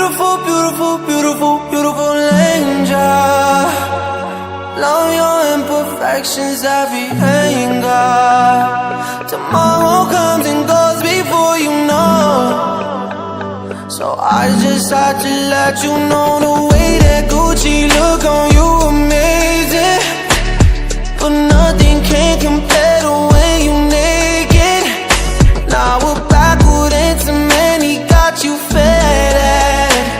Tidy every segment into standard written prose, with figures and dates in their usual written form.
Beautiful, beautiful, beautiful, beautiful angel. Love your imperfections, every anger. Tomorrow comes and goes before you know. So I just had to let you know the way that Gucci look on you amazing. But nothing can compare the way you naked. Now we're backward into many, got you fed.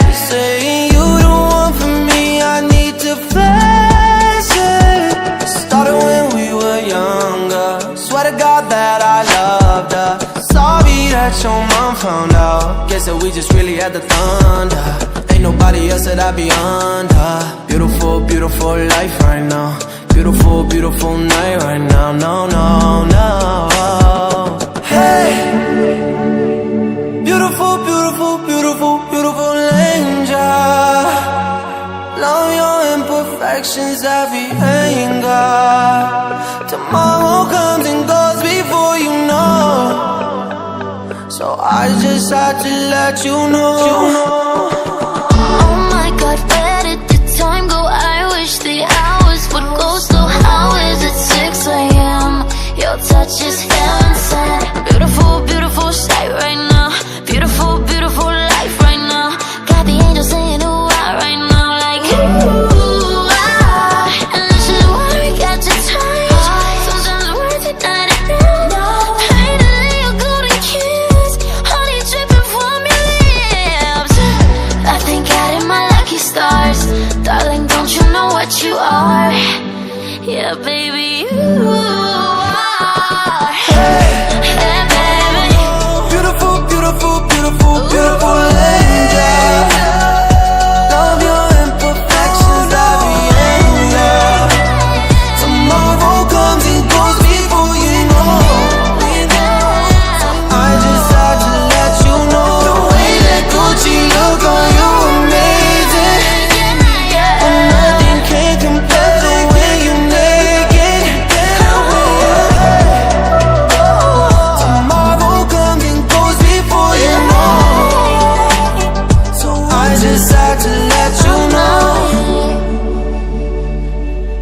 You're saying you the one for me, I need to flex it. Started when we were younger, swear to God that I loved her. Sorry that your mom found out, guess that we just really had the thunder. Ain't nobody else that I be under. Beautiful, beautiful life right now. Beautiful, beautiful night right now. No, no, no. Hey, beautiful, beautiful, beautiful, beautiful angel. Love your imperfections, every anger. Tomorrow comes and goes before you know. So I just had to let you know. Oh my God, where did the time go? I wish the hours would go slow. How is it 6 a.m.? Your touch is heaven sent. Beautiful, beautiful sight right now. Beautiful, beautiful life right now. Got the angels saying ooh ah right now, like ooh ah. And this is why we got to touch. Sometimes worth it not enough. Pain to lay a golden kiss, honey dripping from your lips. I thank God in my lucky stars, darling. Don't you know what you are? Yeah, baby, you are. Hey, baby. Beautiful, beautiful, beautiful, beautiful angel. Love your imperfections, every anger. Tomorrow comes and goes before you know. I just had to let you know the way that Gucci look on you amazing. But nothing can compare the way you naked. Tomorrow comes and goes before you know. So I just had to let you know.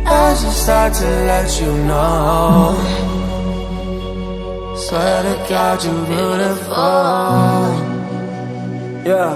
I just had to let you know. Swear to God, you're beautiful. Yeah.